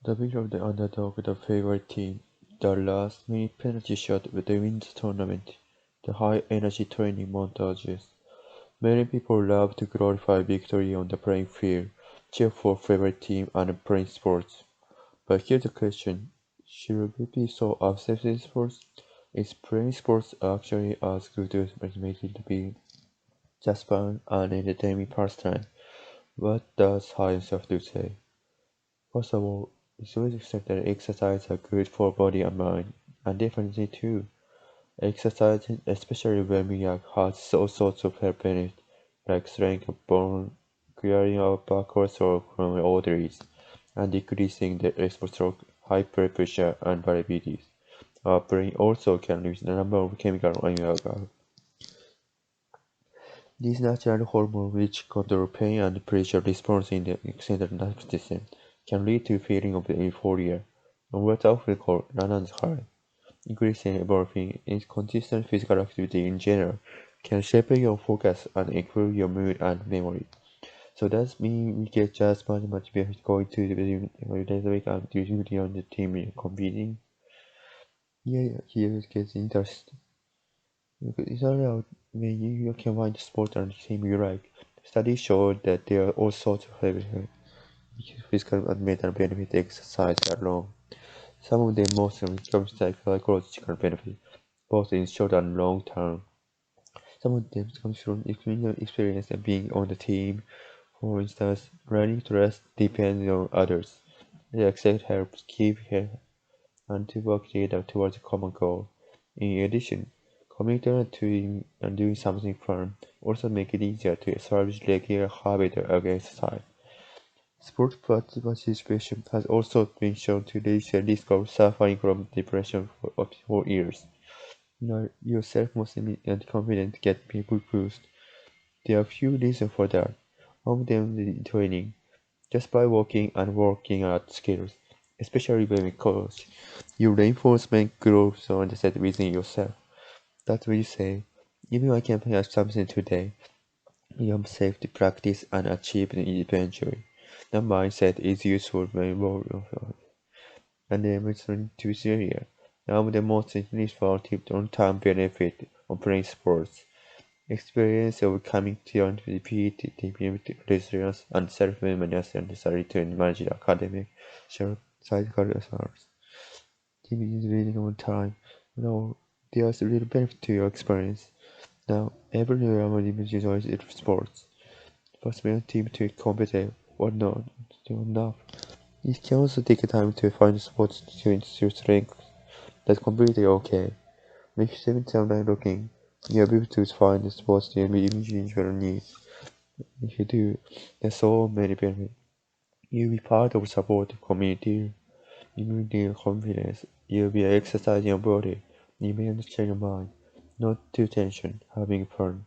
The winner of the underdog, the favorite team, the last-minute penalty shot with the win the tournament, the high-energy training montages. Many people love to glorify victory on the playing field, cheer for favorite team, and play sports. But here's the question: should we be so obsessed with sports? Is playing sports actually as good as it makes it to be? Just fun and entertaining pastime? What does science have to say? First of all, it's always accepted that exercise are good for body and mind, and definitely too. Exercising, especially when we are has all sorts of health benefits, like strength of bone, clearing out bad cholesterol from the arteries, and decreasing the risk for stroke, high blood pressure, and diabetes. Our brain also can release a number of chemicals on alcohol. These natural hormones, which control pain and pressure response in the central nervous system, can lead to a feeling of euphoria, and what's often called Ranan's high. Increasing involving in consistent physical activity in general can shape your focus and improve your mood and memory. So that means we get just much better going to the gym every day of the week and usually on the team competing. Yeah, here it gets interesting. It's all out when you can find the sport and the team you like. Studies show that there are all sorts of physical and mental benefits exercise alone. Some of the most comes like psychological benefits, both in short and long term. Some of them comes from experience of being on the team. For instance, learning to rest depends on others. The accept helps keep here and to work together towards a common goal. In addition, committing to and doing something fun also make it easier to establish regular habit of exercise. Sport participation has also been shown to reduce the risk of suffering from depression for up to 4 years. Your self-esteem and confidence get people boost. There are few reasons for that. One of them is training. Just by walking and working out skills, especially when we coach, your reinforcement grows on the set within yourself. That's what you say. Even I can have something today, I'm safe to practice and achieve it eventually. That mindset is useful when more and then return to Syria. Now the most useful long-term benefit of playing sports. Experience of coming to repeat the resilience and self-awareness necessary to manage the academic, psychological results. Team is reading on time. There's a little benefit to your experience. Now, every Real enjoys its sports. First male team to compete or not, enough. It can also take time to find sports to your strength. That's completely okay. If you spend time looking, you'll be able to find the sports that meet your needs. If you do, there's so many benefits. You'll be part of a supportive community. You will gain confidence. You'll be exercising your body. You may understand your mind. Not too tension, having fun.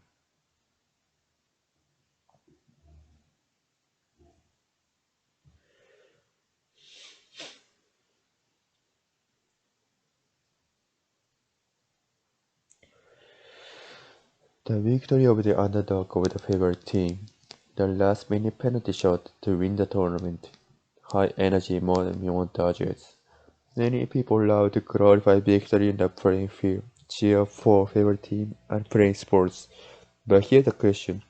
The victory of the underdog over the favorite team. The last minute penalty shot to win the tournament. High energy more than montages. Many people love to glorify victory in the playing field, cheer for favorite team, and play sports. But here's the question: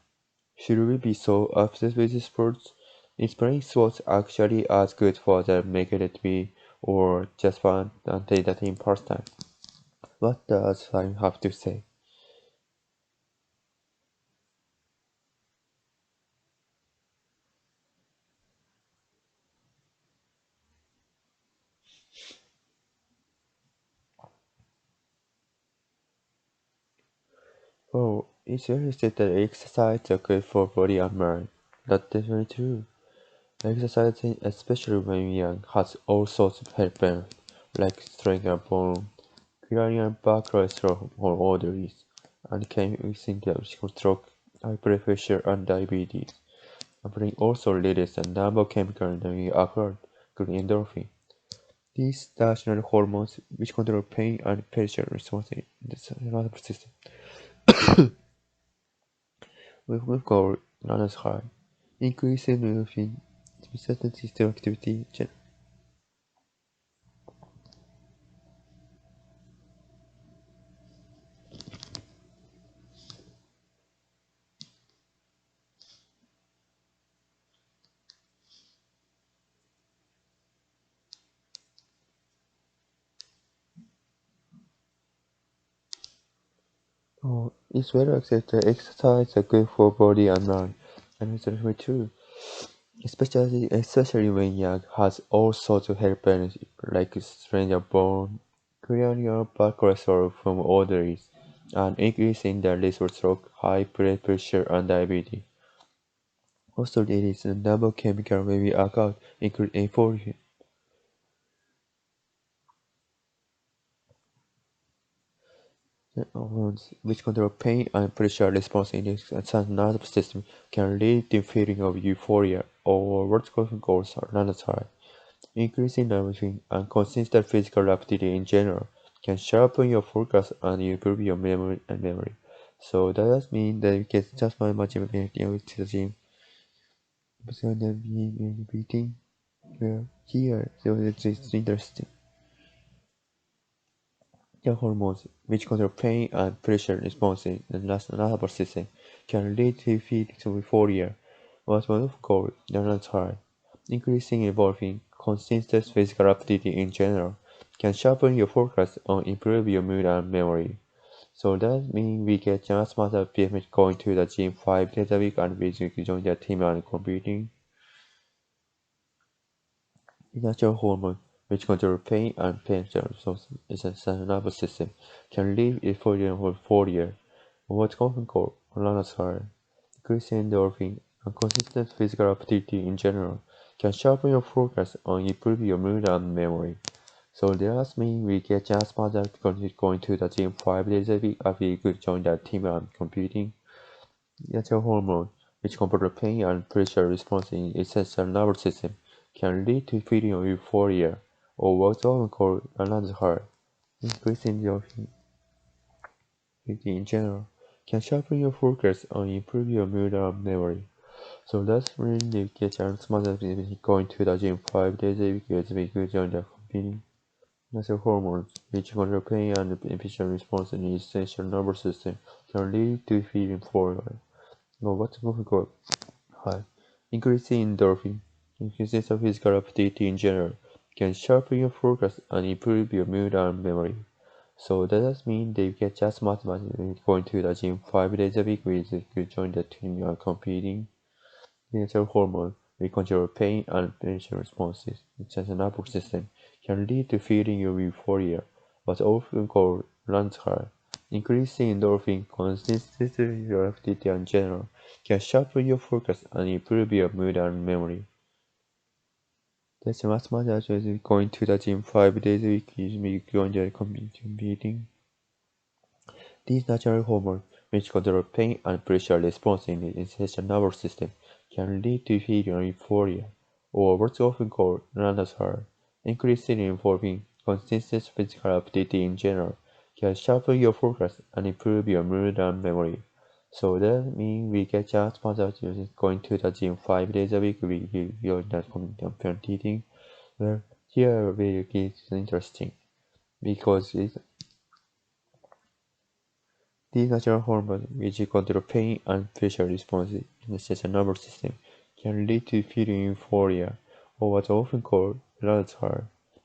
should we be so obsessed with sports? Is playing sports actually as good for them making it be, or just fun and entertaining pastime? What does science have to say? Oh, it's really said that exercise is good for body and mind. That's definitely true. Exercising, especially when young, has all sorts of health benefits, like strength and bone, clearing and bad cholesterol or arteries, and can within the risk of stroke, high blood pressure, and diabetes. The brain also releases a number of chemicals that we occur, including endorphin. These natural hormones, which control pain and pressure response in the nervous system, we've got runners high, increasing endorphin, system activity, Oh, it's well accepted that exercise is good for body and mind, and it's really true. Especially when young, has all sorts of health benefits like strength of bone, clearing your bad cholesterol from arteries, and increasing the risk of stroke, high blood pressure, and diabetes. Also, there is a number of chemicals may be occurred, including A4 hormones, which control pain and pressure response in the central nervous system, can lead to feeling of euphoria or what's called anxiety. Increasing nerve and consistent physical activity in general can sharpen your focus and improve your memory. So that does mean that you can just find much information to the gym. So that being beating well here, so it's interesting. The hormones, which control pain and pressure responses in the nervous system, can lead to feelings of euphoria, what one of called high. Increasing involving consistent physical activity in general can sharpen your focus and improve your mood and memory. So that means we get just much of benefit going to the gym 5 days a week and we join the team and competing. Natural hormone, which control pain and pressure responses in the nervous system, can leave euphoria for 4 years, what's often called high. Increasing endorphin and consistent physical activity in general can sharpen your focus and improve your mood and memory. So that means we get just much as going to the gym 5 days a week if we could join the team and competing. Natural hormone, which control pain and pressure response in the central nervous system, can lead to feeling of euphoria, or what's often called anxiety. Increasing endorphin activity in general can sharpen your focus and improve your mood and memory. So that's when you get a smart activity going to the gym 5 days a week is very good on the competing. Natural hormones, which control pain and efficient response in the essential nervous system, can lead to feeling forward. But what's difficult? High. Increasing endorphin, increasing physical activity in general, can sharpen your focus and improve your mood and memory. So that does mean that you get just mathematics going to the gym 5 days a week with you join the team you are competing. Natural hormone, which control pain and pressure responses in the nervous system, can lead to feeling of euphoria, what's often called high. Increasing endorphin consistency your activity in general can sharpen your focus and improve your mood and memory. That's much much as going to the gym 5 days a week is me going to competing. These natural hormones, which control pain and pressure response in the central nervous system, can lead to feeling of euphoria, or what's often called high. Increasing involving consistent physical activity in general can sharpen your focus and improve your mood and memory. So that means we get just much as going to the gym 5 days a week. You're not competing. Well, here really is interesting because these natural hormones, which control pain and pressure responses in the central nervous system, can lead to feeling euphoria, or what's often called high.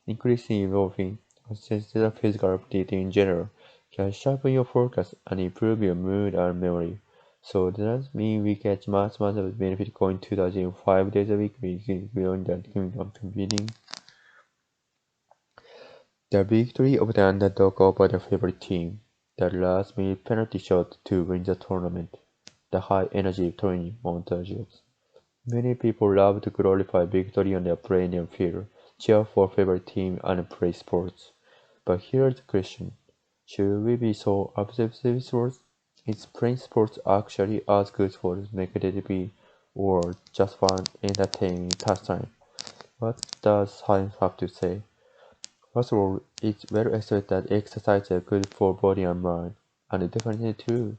Increasing involving consistent physical activity in general can sharpen your focus and improve your mood and memory. So that means we get much of benefit going to the gym 5 days a week beyond that competing. The victory of the underdog over the favorite team, the last-minute penalty shot to win the tournament, the high-energy training montages. Many people love to glorify victory on their playing field, cheer for favorite team, and play sports. But here's the question: should we be so obsessed with sports? Is playing sports actually as good for negativity or just fun, entertaining pastime? What does science have to say? First of all, it's well accepted that exercise is good for body and mind, and definitely true.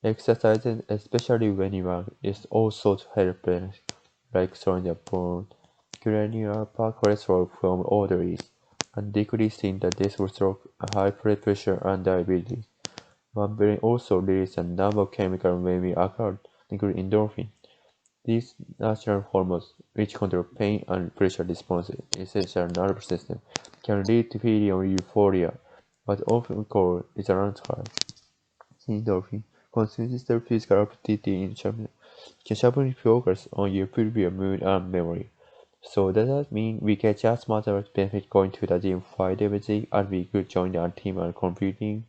Exercising, especially when you are, is also help benefits, like slowing the bone, clearing your bad cholesterol from arteries, and decreasing the risk of stroke, high blood pressure, and diabetes. One brain also releases a number of chemicals when we occur, including endorphin. These natural hormones, which control pain and pressure responses in the central nervous system, can lead to feeling of euphoria, what often called is high. Endorphin consumes their physical activity in can sharpen focus on your previous mood and memory. So does that mean we get just much benefit going to the gym 5 days a week and we could join the team and competing?